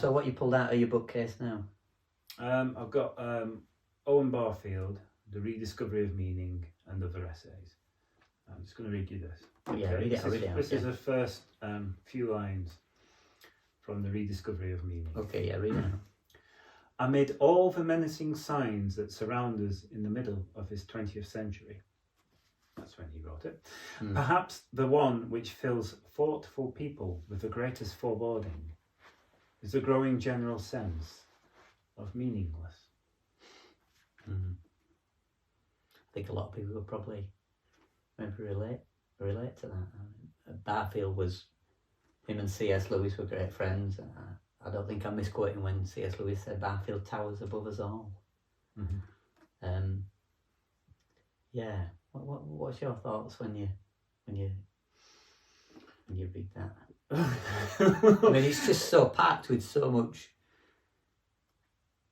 So what you pulled out of your bookcase now? I've got Owen Barfield, The Rediscovery of Meaning and Other Essays. I'm just going to read you this. Oh, yeah, read it. This is the first few lines from The Rediscovery of Meaning. Okay, yeah, read it. Amid all the menacing signs that surround us in the middle of this 20th century, that's when he wrote it, perhaps the one which fills thoughtful people with the greatest foreboding is the growing general sense of meaningless. I think a lot of people would probably maybe relate to that. Barfield was, him and C.S. Lewis were great friends. I don't think I'm misquoting when C.S. Lewis said Barfield towers above us all. Yeah. What's your thoughts when you read that? I mean, it's just so packed with so much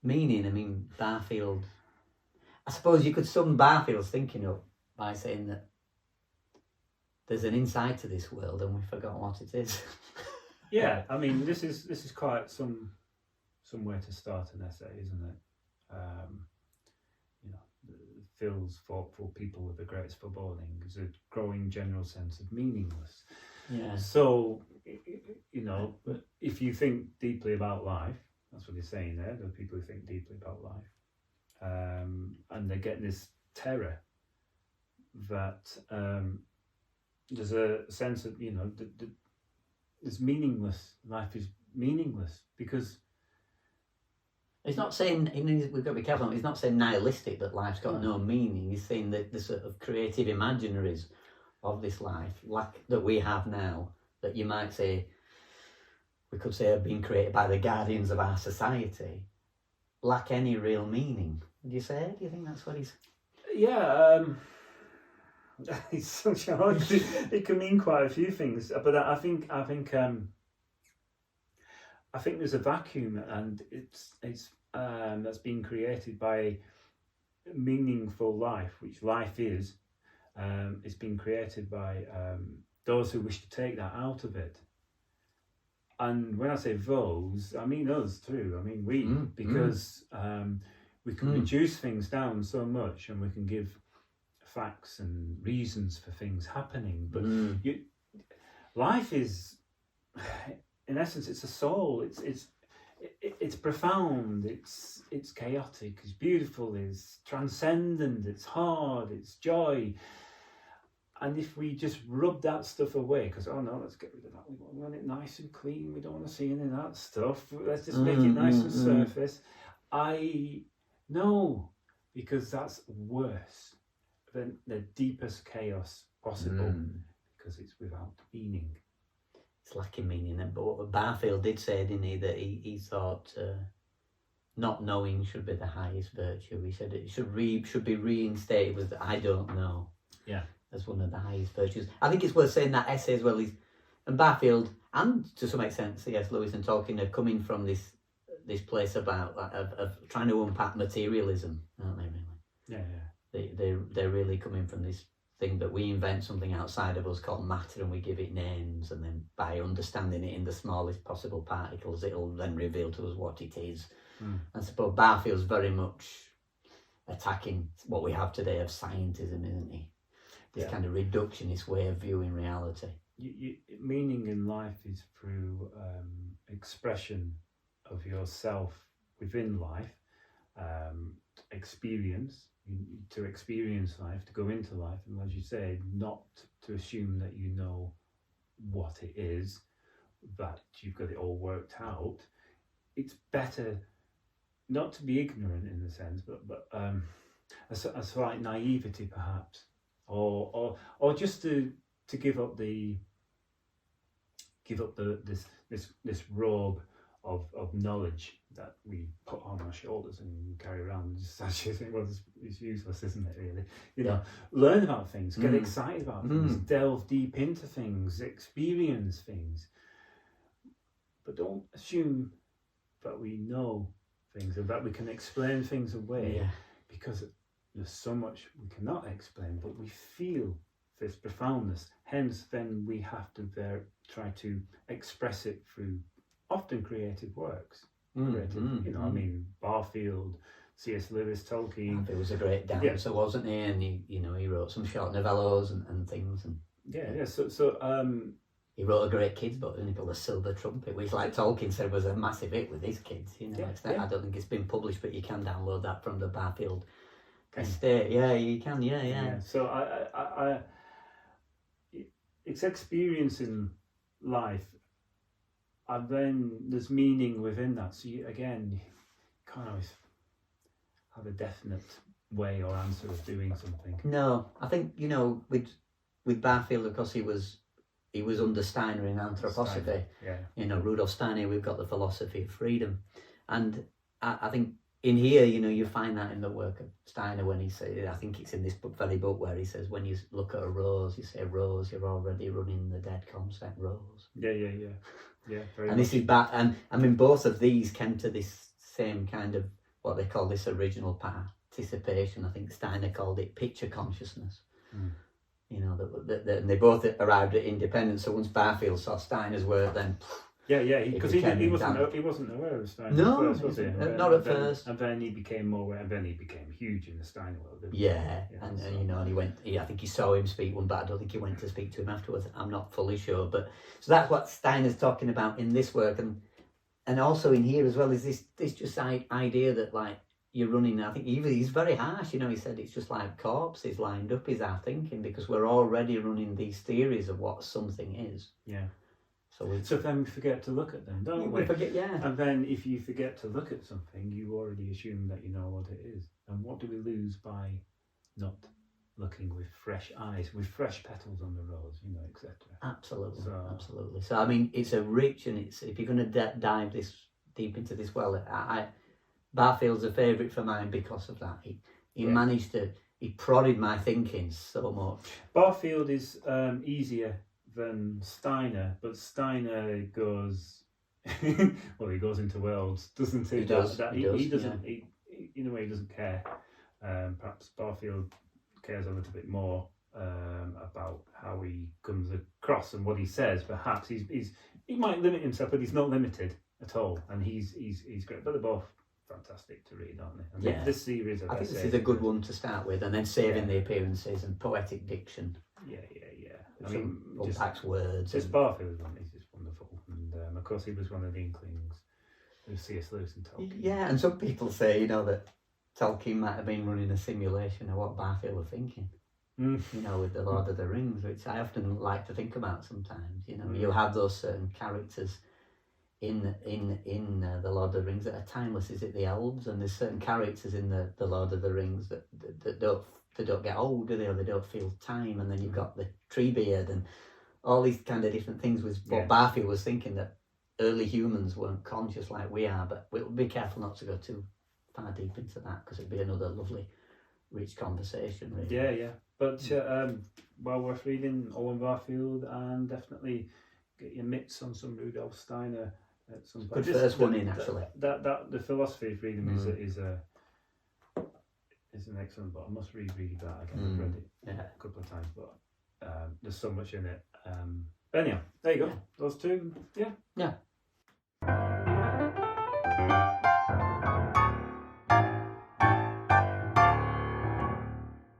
meaning. I mean, Barfield. I suppose you could sum Barfield's thinking up by saying that there's an inside to this world and we've forgotten what it is. Yeah, I mean, this is quite some way to start an essay, isn't it? Fills thoughtful people with the greatest foreboding. There's a growing general sense of meaningless. Yeah. So, if you think deeply about life, that's what he's saying there. There are people who think deeply about life, and they get this terror that there's a sense of it's meaningless. Life is meaningless because. He's not saying, we've got to be careful, he's not saying nihilistic that life's got no meaning. He's saying that the sort of creative imaginaries of this life, like that we have now, that you might say, we could say have been created by the guardians of our society, lack any real meaning. Would you say? Do you think that's what he's... Yeah, it's such a hard thing. It can mean quite a few things, but I think there's a vacuum, and it's that's been created by meaningful life, which life is. It's been created by those who wish to take that out of it. And when I say those, I mean us too. I mean we, because we can reduce things down so much, and we can give facts and reasons for things happening. But life is. In essence, it's a soul. It's profound. It's chaotic. It's beautiful. It's transcendent. It's hard. It's joy. And if we just rub that stuff away, because let's get rid of that. We want it nice and clean. We don't want to see any of that stuff. Let's just make it nice and surface. I know, because that's worse than the deepest chaos possible, because it's without meaning. It's lacking meaning. But what Barfield did say, didn't he, that he thought not knowing should be the highest virtue. He said it should be reinstated with I don't know. Yeah. As one of the highest virtues. I think it's worth saying that essay as well. And Barfield, and to some extent C.S. Lewis and Tolkien, are coming from this place about of trying to unpack materialism, aren't they? Really? Yeah. They're really coming from this thing that we invent something outside of us called matter, and we give it names, and then by understanding it in the smallest possible particles, it'll then reveal to us what it is. I suppose Barfield's very much attacking what we have today of scientism, isn't he? This kind of reductionist way of viewing reality. Meaning in life is through expression of yourself within life, experience. To experience life, to go into life, and as you say, not to assume that you know what it is, that you've got it all worked out. It's better not to be ignorant in the sense, but a slight naivety perhaps, or just to give up this robe of knowledge that we put on our shoulders and carry around and just actually think, well, it's useless, isn't it, really? Learn about things, get excited about things, delve deep into things, experience things. But don't assume that we know things and that we can explain things away, because there's so much we cannot explain, but we feel this profoundness. Hence, then we have to try to express it through often creative works. Mm, Creative, mm, you know, I mean, Barfield, C.S. Lewis, Tolkien. He was a great dancer, wasn't he? And he wrote some short novellas and things. And Yeah. So he wrote a great kids book, didn't he, called The Silver Trumpet, which, like Tolkien said, was a massive hit with his kids. You know, I don't think it's been published, but you can download that from the Barfield estate. Yeah, you can. Yeah. So it's experiencing life, and then there's meaning within that. So you can't always have a definite way or answer of doing something. No, I think with Barfield, of course, he was under Steiner in anthroposophy. Steiner, yeah. You know, Rudolf Steiner, we've got the philosophy of freedom, and I think in here, you find that in the work of Steiner when he says, I think it's in this very book where he says, when you look at a rose, you say rose, you're already running the dead concept rose. Yeah. Very and much. this is back, and I mean, both of these came to this same kind of what they call this original participation. I think Steiner called it picture consciousness. Mm. You know, and they both arrived at independence. So once Barfield saw Steiner's work, then because he wasn't aware of Steiner no, at first, was he? Not at first. And then he became more aware, and then he became huge in the Steiner world. Yeah, and he went. I think he saw him speak one, but I don't think he went to speak to him afterwards. I'm not fully sure, but so that's what Steiner's talking about in this work, and also in here as well is this just idea that like you're running. I think he's very harsh. He said it's just like corpses lined up is our thinking, because we're already running these theories of what something is. Yeah. So then we forget to look at them, don't we? We forget, yeah. And then if you forget to look at something, you already assume that you know what it is. And what do we lose by not looking with fresh eyes, with fresh petals on the rose, etc. Absolutely. So I mean, it's a rich, and it's, if you're going to dive this deep into this well, Barfield's a favourite for mine because of that. He managed to, he prodded my thinking so much. Barfield is easier than Steiner, but Steiner goes he goes into worlds, doesn't he? He does. He doesn't. He, in a way, he doesn't care. Perhaps Barfield cares a little bit more about how he comes across and what he says. Perhaps he might limit himself, but he's not limited at all, and he's great. But they're both fantastic to read, aren't they? And this series, I think this is a good one to start with, and then saving the appearances and poetic diction. Yeah. I mean, unpacks words. Just Barfield is just wonderful, and of course he was one of the inklings of C.S. Lewis and Tolkien. Yeah, and some people say that Tolkien might have been running a simulation of what Barfield were thinking. With the Lord of the Rings, which I often like to think about sometimes. You'll have those certain characters in the Lord of the Rings that are timeless. Is it the elves? And there's certain characters in the Lord of the Rings that don't get old, do they? Or they don't feel time. And then you've got the Treebeard and all these kind of different things. Was what Barfield was thinking, that early humans weren't conscious like we are. But we'll be careful not to go too far deep into that, because it'd be another lovely, rich conversation. Really. Yeah. But well worth reading Owen Barfield, and definitely get your mitts on some Rudolf Steiner at some point. Good first one in, actually. That the philosophy of freedom is an excellent book. I must reread that again. I've read it a couple of times, but there's so much in it. Anyhow, there you go. Those two, yeah.